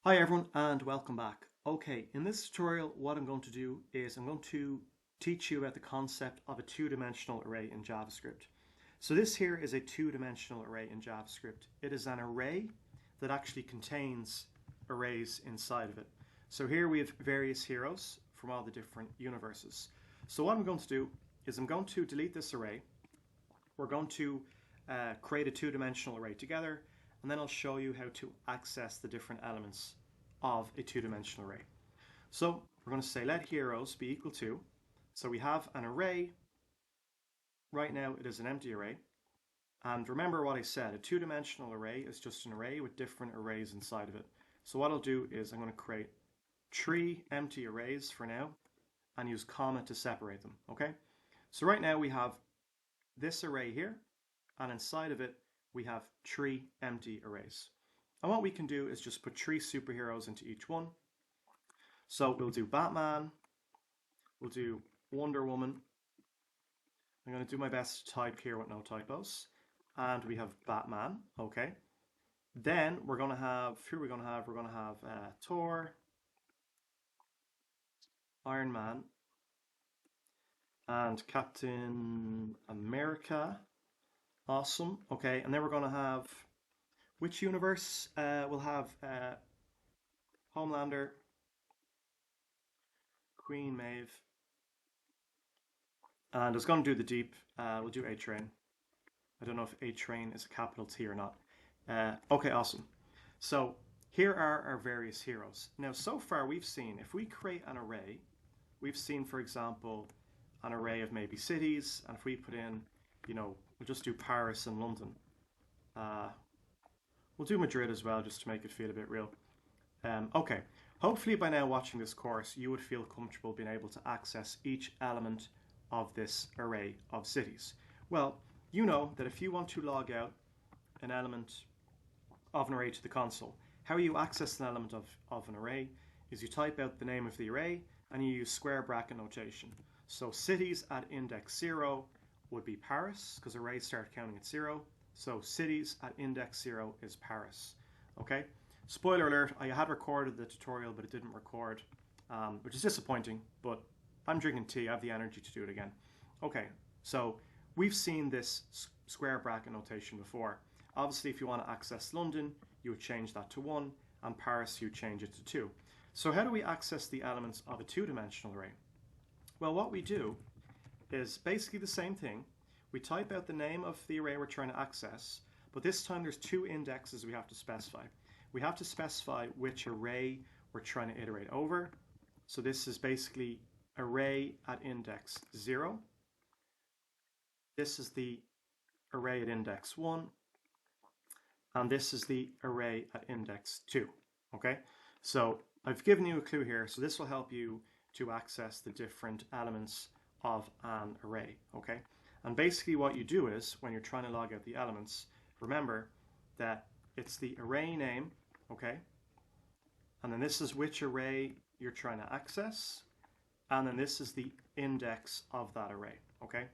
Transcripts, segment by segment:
Hi everyone and welcome back. Okay, in this tutorial what I'm going to do is I'm going to teach you about the concept of a two-dimensional array in JavaScript. So this here is a two-dimensional array in JavaScript. It is an array that actually contains arrays inside of it. So here we have various heroes from all the different universes. So what I'm going to do is I'm going to delete this array. We're going to create a two-dimensional array together, and then I'll show you how to access the different elements of a two-dimensional array. So we're going to say let heroes be equal to, so we have an array. Right now it is an empty array, and remember what I said, a two-dimensional array is just an array with different arrays inside of it. So what I'll do is I'm going to create 3 empty arrays for now and use comma to separate them. Okay, so right now we have this array here, and inside of it we have 3 empty arrays. And what we can do is just put 3 superheroes into each one. So we'll do Batman, we'll do Wonder Woman. I'm going to do my best to type here with no typos. And we have Batman, okay. Then we're going to have, we're going to have Thor, Iron Man, and Captain America. Awesome. Okay, and then we're going to have, which universe? We'll have Homelander, Queen Maeve, and I was going to do the deep. We'll do A-Train. I don't know if A-Train is a capital T or not. Okay, awesome. So here are our various heroes. Now, so far we've seen, if we create an array, we've seen, for example, an array of maybe cities, and if we put in, we'll just do Paris and London. We'll do Madrid as well, just to make it feel a bit real. Okay, hopefully by now watching this course, you would feel comfortable being able to access each element of this array of cities. Well, you know that if you want to log out an element of an array to the console, how you access an element of an array is you type out the name of the array and you use square bracket notation. So cities at index 0 would be Paris, because arrays start counting at 0. So cities at index 0 is Paris. Okay? Spoiler alert, I had recorded the tutorial, but it didn't record, which is disappointing, but I'm drinking tea, I have the energy to do it again. Okay, so we've seen this square bracket notation before. Obviously, if you want to access London, you would change that to 1, and Paris, you change it to 2. So how do we access the elements of a two-dimensional array? Well, what we do is basically the same thing. We type out the name of the array we're trying to access, but this time there's 2 indexes we have to specify. We have to specify which array we're trying to iterate over. So this is basically array at index 0. This is the array at index 1. And this is the array at index 2. Okay, so I've given you a clue here, so this will help you to access the different elements of an array. Okay, and basically what you do is, when you're trying to log out the elements, remember that it's the array name, okay, and then this is which array you're trying to access, and then this is the index of that array. Okay,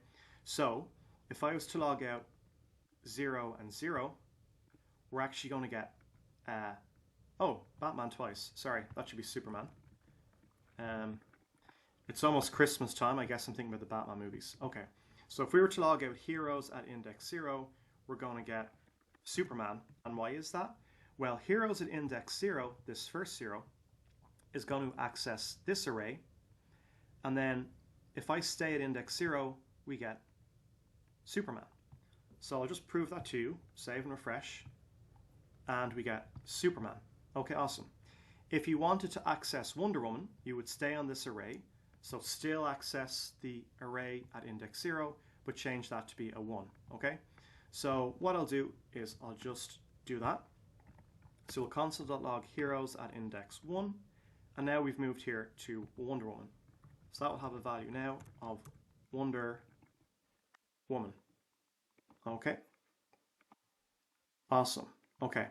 so if I was to log out 0 and 0, we're actually going to get, oh, Batman twice. Sorry, that should be Superman. It's almost Christmas time. I guess I'm thinking about the Batman movies. Okay, so if we were to log out heroes at index 0, we're going to get Superman. And why is that? Well, heroes at index 0, this first 0, is going to access this array. And then if I stay at index 0, we get Superman. So I'll just prove that to you, save and refresh, and we get Superman. Okay, awesome. If you wanted to access Wonder Woman, you would stay on this array, so still access the array at index 0, but change that to be a 1, okay? So what I'll do is I'll just do that. So we'll console.log heroes at index 1, and now we've moved here to Wonder Woman. So that will have a value now of Wonder Woman. Okay. Awesome. Okay.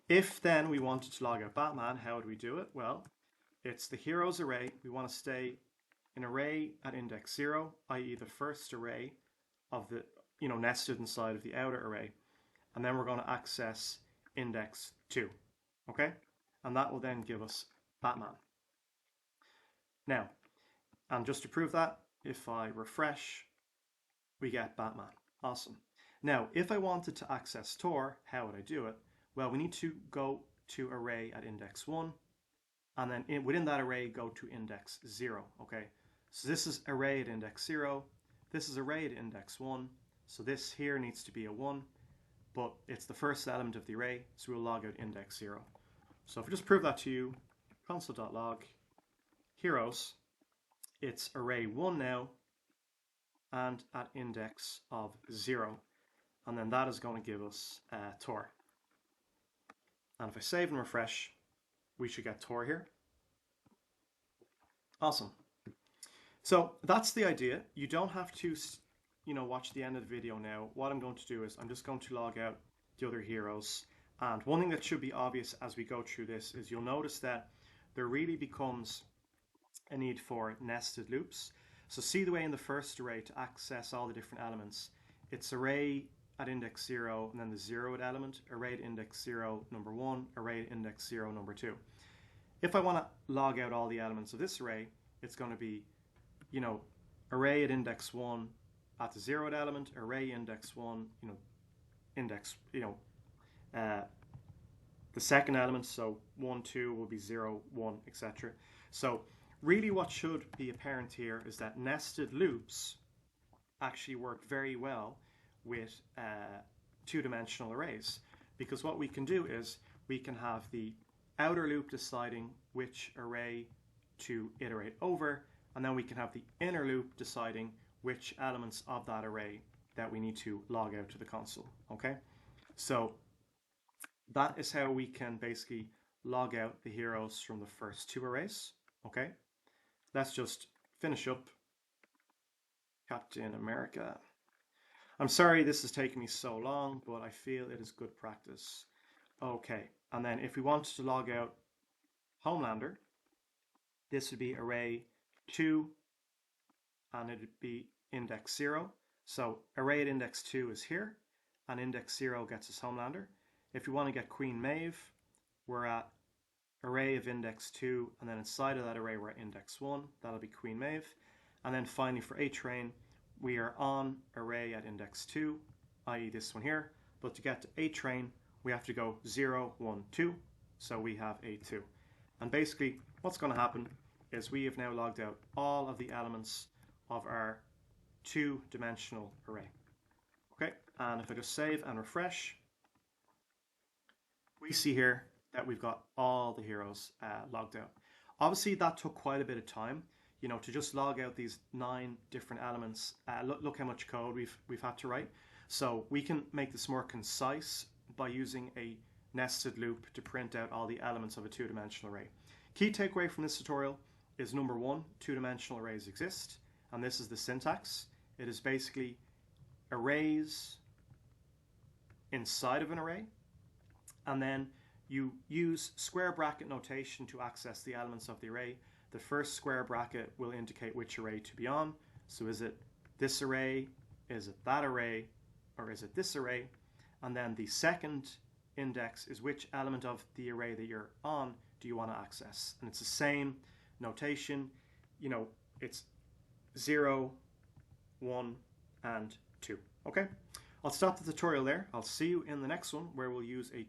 If then we wanted to log out Batman, how would we do it? Well, it's the heroes array. We want to stay in array at index 0, i.e. the first array of the, nested inside of the outer array. And then we're going to access index 2. Okay? and that will then give us Batman. Now, and just to prove that, if I refresh, we get Batman. Awesome. Now, if I wanted to access Tor, how would I do it? Well, we need to go to array at index 1, and then within that array, go to index 0, okay? So this is array at index 0, this is array at index 1, so this here needs to be a 1, but it's the first element of the array, so we'll log out index 0. So if we just prove that to you, console.log, heroes, it's array 1 now, and at index of 0. And then that is going to give us Tor. And if I save and refresh, we should get Tor here. Awesome. So that's the idea. You don't have to, watch the end of the video now. What I'm going to do is I'm just going to log out the other heroes. And one thing that should be obvious as we go through this is you'll notice that there really becomes a need for nested loops. So see the way in the first array to access all the different elements, it's array at index 0 and then the 0th element, array at index 0 number 1, array at index 0 number 2. If I want to log out all the elements of this array, it's going to be, array at index 1 at the 0th element, array index 1, index, the second element, so 1, 2 will be 0, 1, etc. So really what should be apparent here is that nested loops actually work very well with two-dimensional arrays, because what we can do is we can have the outer loop deciding which array to iterate over, and then we can have the inner loop deciding which elements of that array that we need to log out to the console. Okay, so that is how we can basically log out the heroes from the first two arrays. Okay, let's just finish up Captain America. I'm sorry this is taking me so long, but I feel it is good practice. Okay, and then if we wanted to log out Homelander, this would be array 2 and it would be index 0. So array at index 2 is here and index 0 gets us Homelander. If we want to get Queen Maeve, we're at array of index 2 and then inside of that array we're at index 1. That'll be Queen Maeve. And then finally for A-Train, we are on array at index 2, i.e. this one here. But to get to A-Train, we have to go 0, 1, 2. So we have A2. And basically what's going to happen is we have now logged out all of the elements of our two-dimensional array. Okay, and if I just save and refresh, we see here that we've got all the heroes logged out. Obviously that took quite a bit of time, to just log out these 9 different elements. Look how much code we've had to write. So we can make this more concise by using a nested loop to print out all the elements of a two-dimensional array. Key takeaway from this tutorial is number 1, two-dimensional arrays exist, and this is the syntax. It is basically arrays inside of an array, and then you use square bracket notation to access the elements of the array. The first square bracket will indicate which array to be on. So is it this array, is it that array, or is it this array? And then the second index is which element of the array that you're on do you want to access. And it's the same notation, it's 0, 1, and 2. Okay, I'll stop the tutorial there. I'll see you in the next one where we'll use a